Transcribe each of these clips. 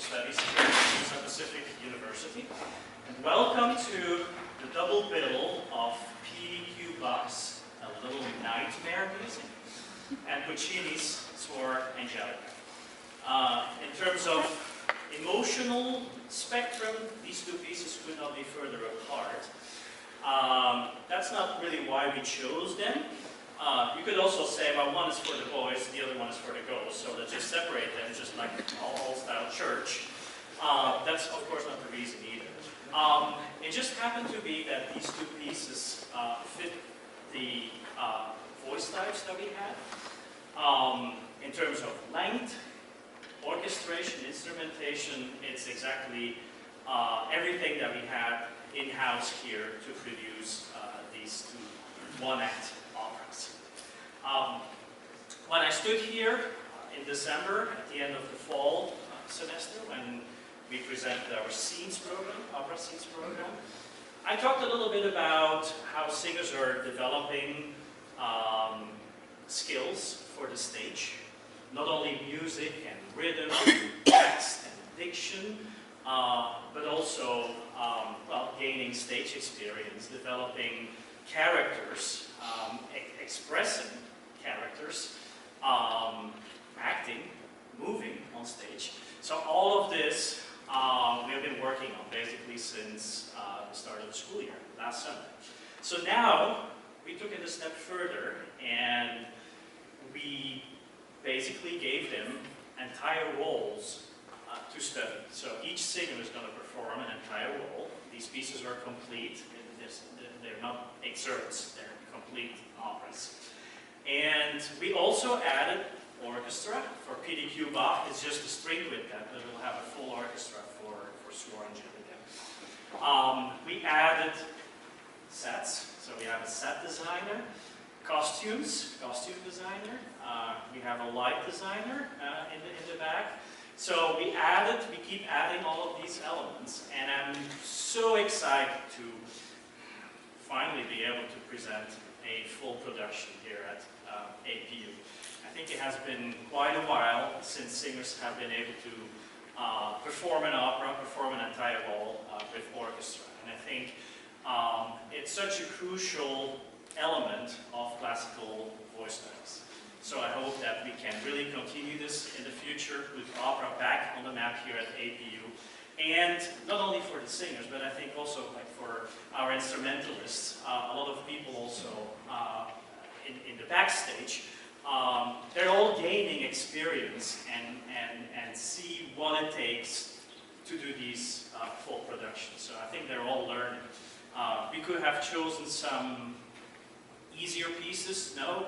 Studies here at Azusa Pacific University. And welcome to the double bill of PDQ Bach's A Little Nightmare music and Puccini's Suor Angelica. In terms of emotional spectrum, these two pieces could not be further apart. That's not really why we chose them. You could also say, well, one is for the boys, the other one is for the girls, so let's just separate them, just like all-style church. That's, of course, not the reason either. It just happened to be that these two pieces fit the voice types that we had. In terms of length, orchestration, instrumentation, it's exactly everything that we had in-house here to produce these two one-act operas. When I stood here in December, at the end of the fall semester, when we presented our scenes program, opera scenes program, I talked a little bit about how singers are developing skills for the stage. Not only music and rhythm, and text and diction, but also well, gaining stage experience, developing characters, expressing characters, acting, moving on stage. So all of this we have been working on basically since the start of the school year, last summer. So now we took it a step further and we basically gave them entire roles to study. So each singer is going to perform an entire role. These pieces are complete. They're not excerpts, they're complete operas. And we also added orchestra for PDQ Bach. It's just a string quintet, but we'll have a full orchestra for Suor Angelica. We added sets, so we have a set designer, costume designer, we have a light designer in the back. So we keep adding all of these elements, and I'm so excited to finally be able to present a full production here at APU. I think it has been quite a while since singers have been able to perform an opera, perform an entire role with orchestra. And I think it's such a crucial element of classical voice styles. So I hope that we can really continue this in the future with opera back on the map here at APU. And not only for the singers, but I think also like for our instrumentalists, a lot of people also in the backstage, they're all gaining experience and see what it takes to do these full productions. So I think they're all learning. We could have chosen some easier pieces. No,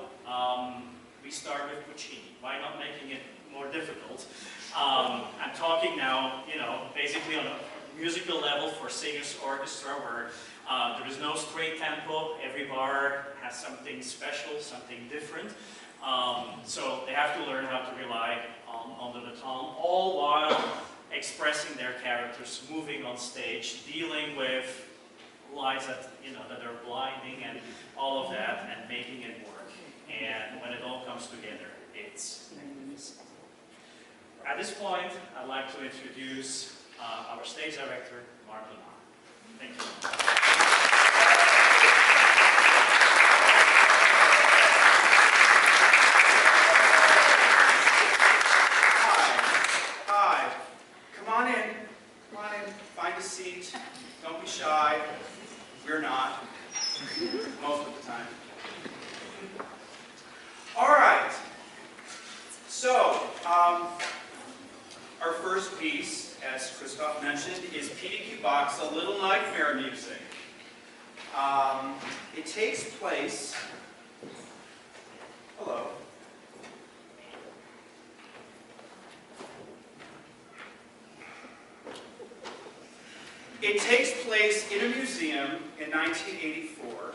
we start with Puccini. Why not making it more difficult? I'm talking now, you know, basically on a musical level for singers orchestra where there is no straight tempo. Every bar has something special, something different. So they have to learn how to rely on the baton, all while expressing their characters, moving on stage, dealing with lights that, you know, that are blinding and all of that, and making it work. And when it all comes together, it's magnificent. At this point, I'd like to introduce our stage director, Mark Lamar. Thank you. Hi. Come on in. Come on in. Find a seat. Don't be shy. We're not. Most of the time. All right. So, our first piece, as Christoph mentioned, is PDQ Bach's A Little Nightmare music. It takes place... Hello. It takes place in a museum in 1984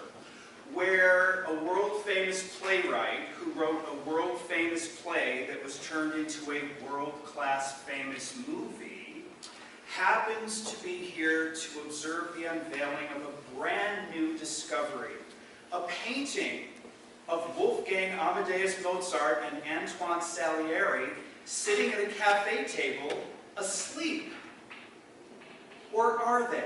where a world-famous playwright who wrote a world-famous play that was turned into a world-class famous movie happens to be here to observe the unveiling of a brand new discovery, a painting of Wolfgang Amadeus Mozart and Antoine Salieri sitting at a cafe table asleep? Or are they?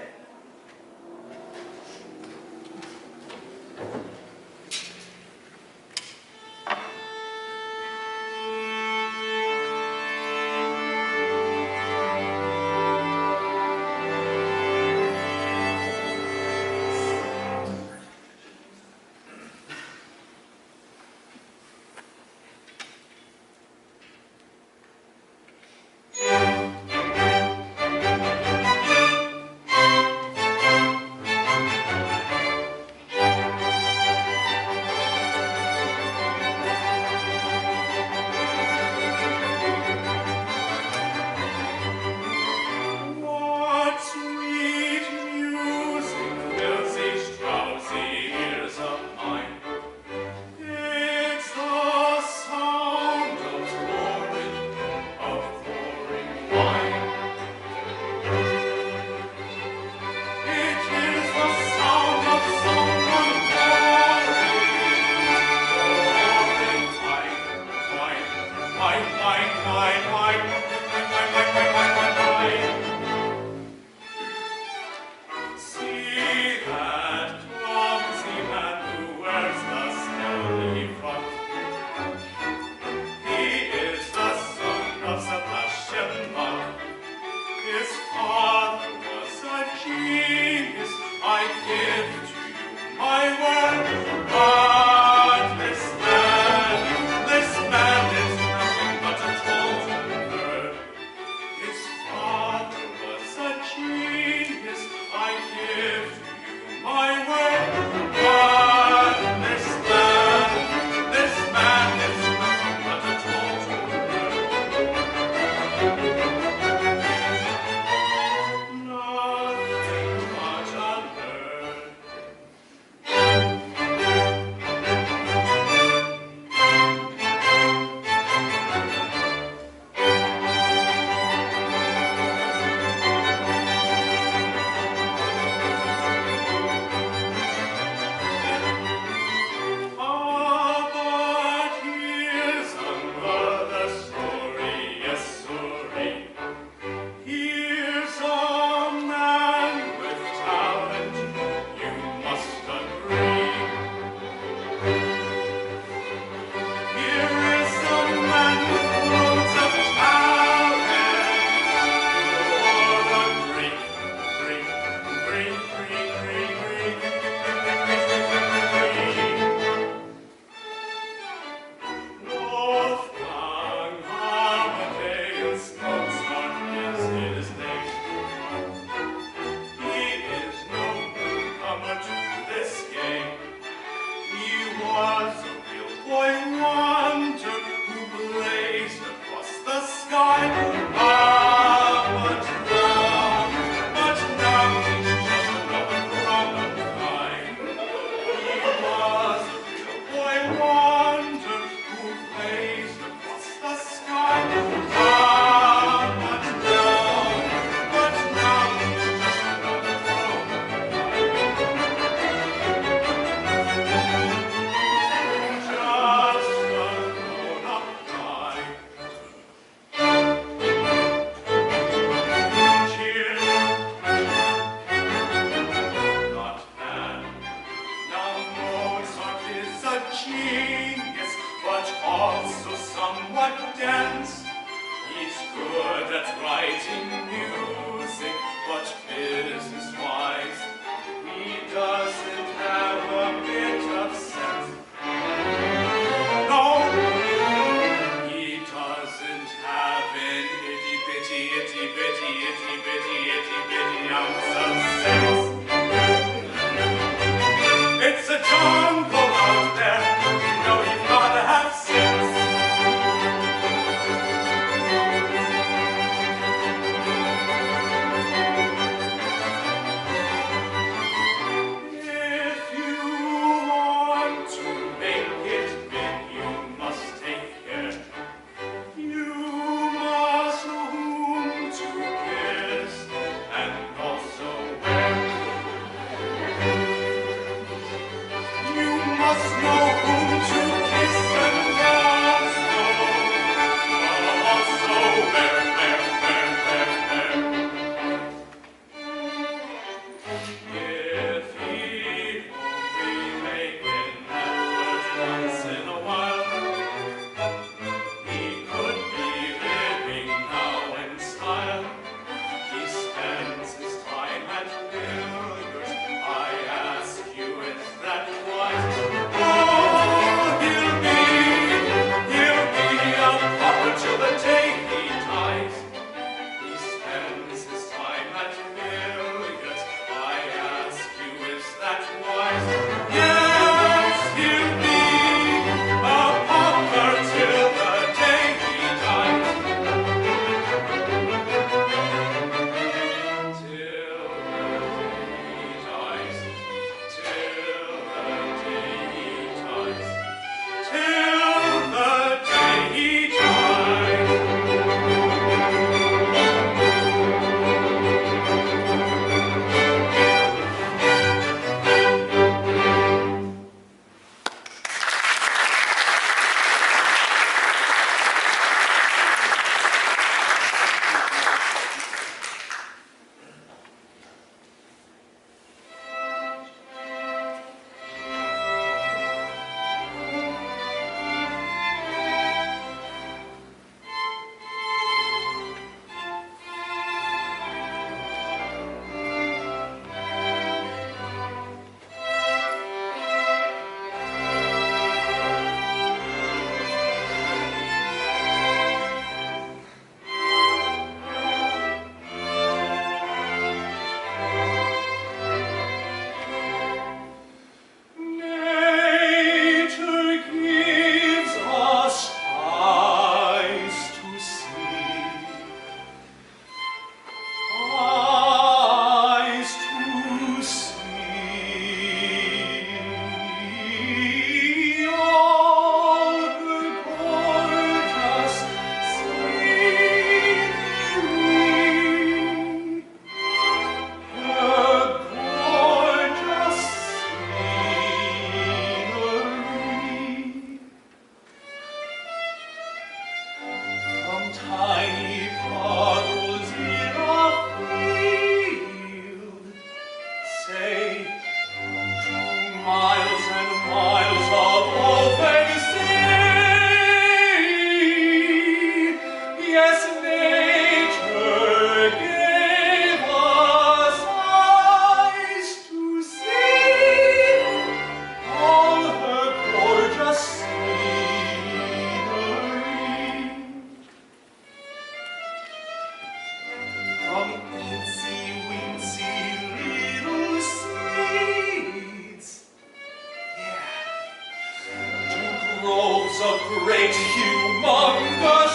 of great humongous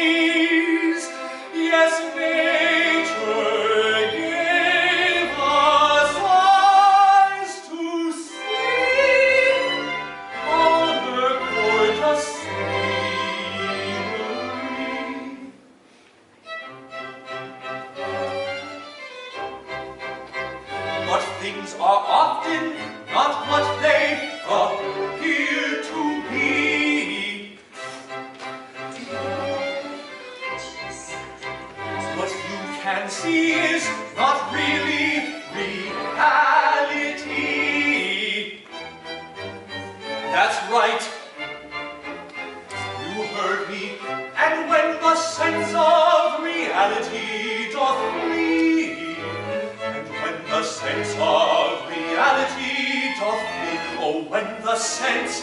trees. Yes, nature gave us eyes to see all her gorgeous scenery. But things are often not what they appear to be. What you can see is not really reality. That's right. You heard me. And when the sense of reality doth flee, and when the sense of reality doth flee, oh, when the sense,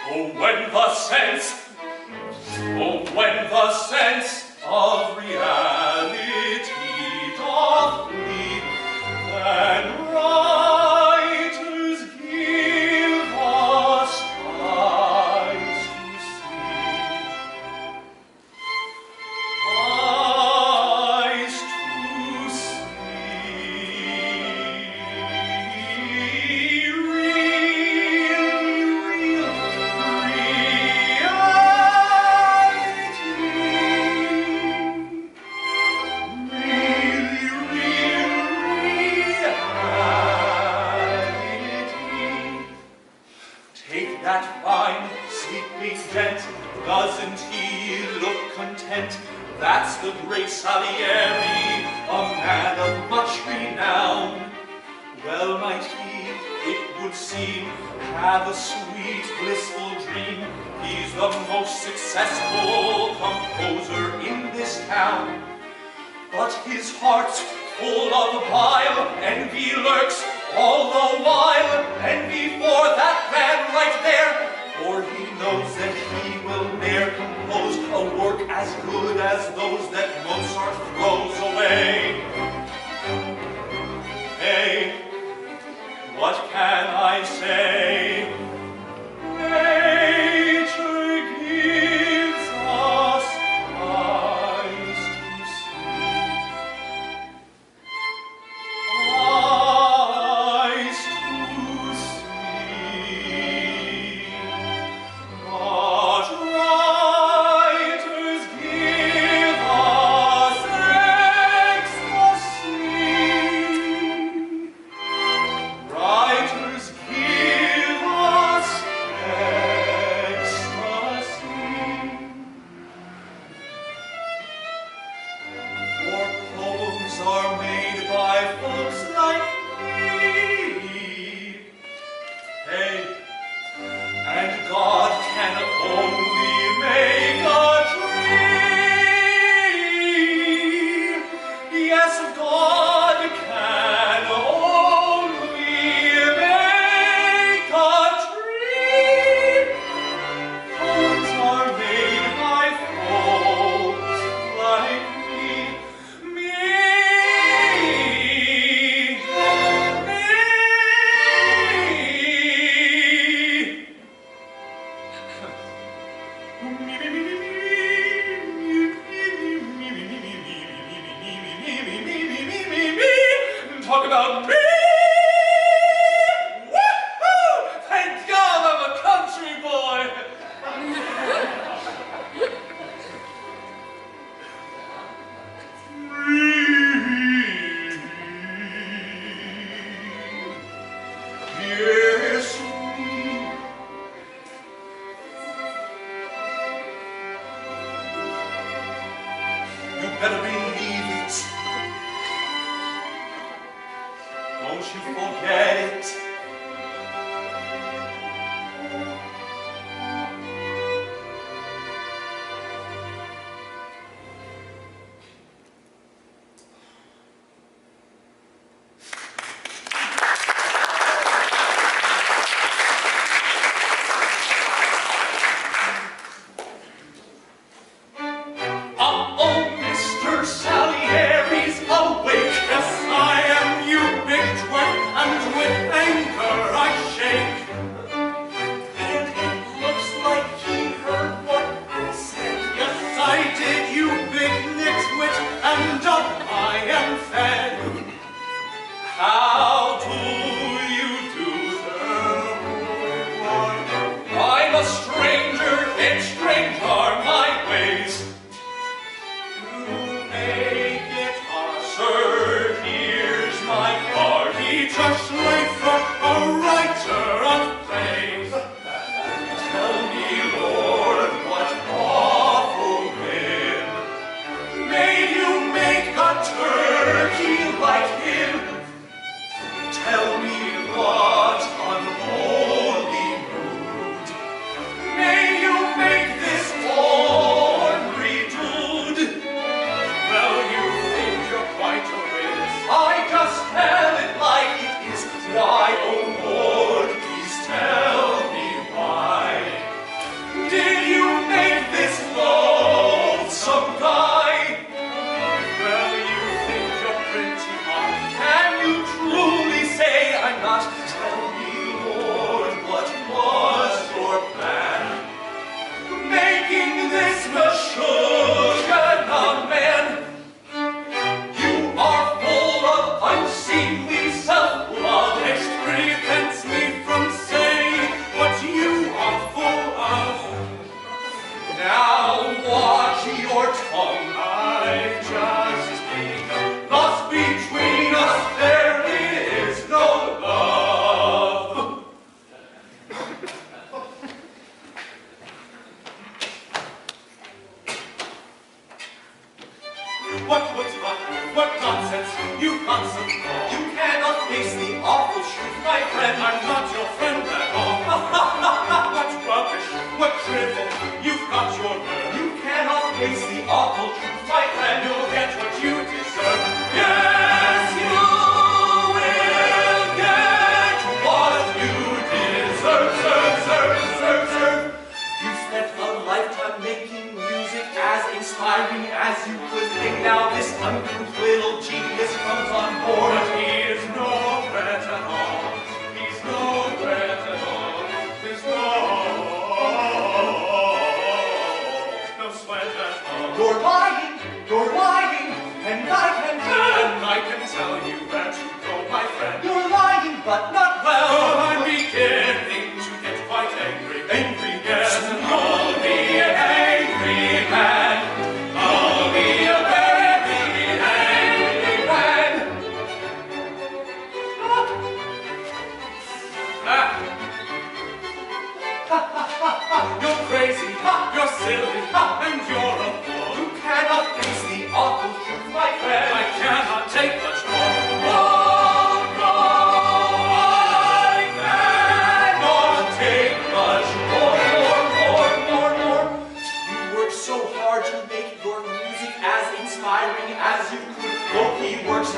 oh, when the sense, oh, when the sense of reality doth flee, then writers give us eyes to see, eyes to see, Take that fine, sleeping gent, doesn't he look content? That's the great Salieri, a man of much renown. Well might he, it would seem, have a sweet, blissful dream. He's the most successful composer in this town. But his heart's full of bile, envy lurks all the while. Envy for that man right there, for he knows that he will ne'er compose a work as good as those that Mozart throws away. Hey, what can I say? Nature gives us eyes to see, eyes to see. But writers give us ecstasy. Writers give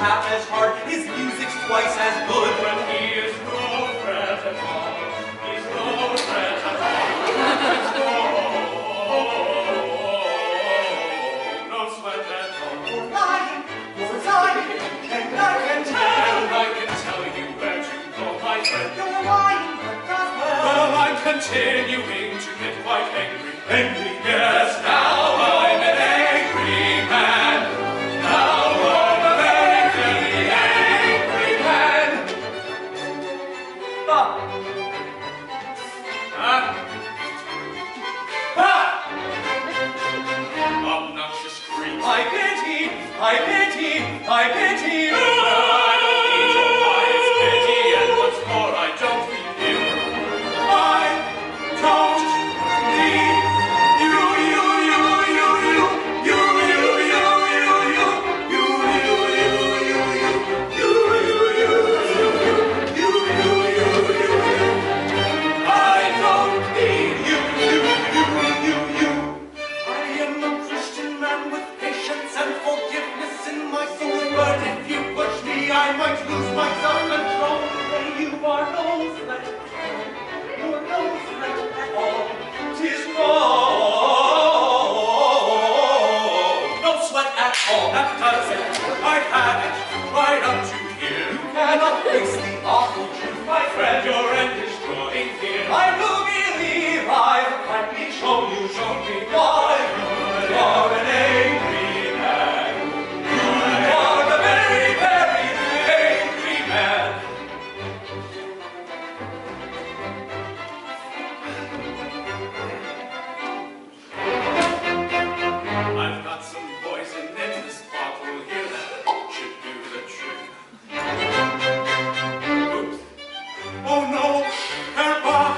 tap as hard, his music's twice as good. When he is no fret at all, he's no fret at all. No sweat at all. You're lying, and I can tell. And I can tell you where to go, my friend. You're lying, but not well. Well, I'm continuing to get quite angry. Angry, yes, now I'm an angry man. Now I'm a very, very angry man. Ah! Obnoxious creep. I pity, I pity, I pity. I don't need your pious pity, and what's more, I don't need you. I don't need you, you, you, you, you, you, you, you, you, you, you, you, you, you, you, you, you, you. I don't need you, you, you, you, you. I am a Christian man with patience and forgiveness in my soul, but if you push me, I might lose my self-control. Hey, you are no threat. You're no threat at all. 'Tis wrong. No sweat at all. That does it. I have it right up to here. You cannot face the awful truth, my friend. Your end is drawing near. I do believe I've rightly shown me why you're an angry man. You are a very, very angry man. I've got some poison in this bottle here that should do the trick. Oops. Oh no, Herr Bach,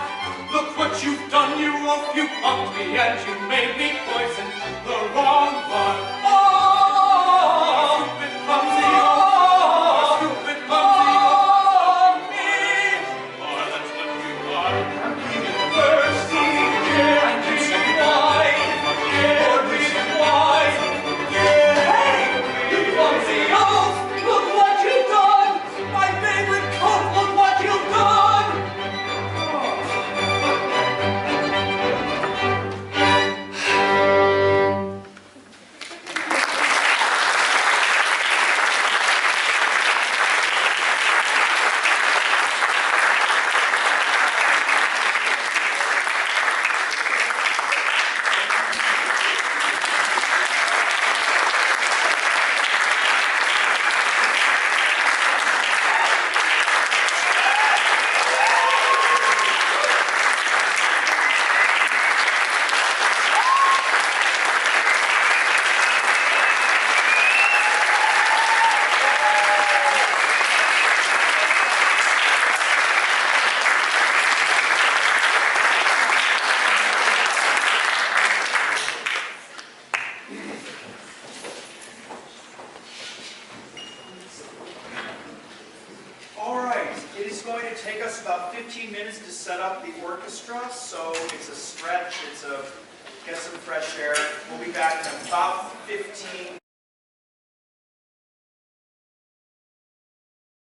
look what you've done, you wolf, you punked me and you made me poison the wrong one. Oh, stupid clumsy, oh, stupid clumsy, oh, me. Oh, that's what you are. I'm feeling thirsty, yeah, and reason why, yeah, reason why, yeah. Hey, you clumsy elf, look what you've done, my favorite coat, look what you've done. All right, it is going to take us about 15 minutes to set up the orchestra, so it's a stretch, get some fresh air. We'll be back in about 15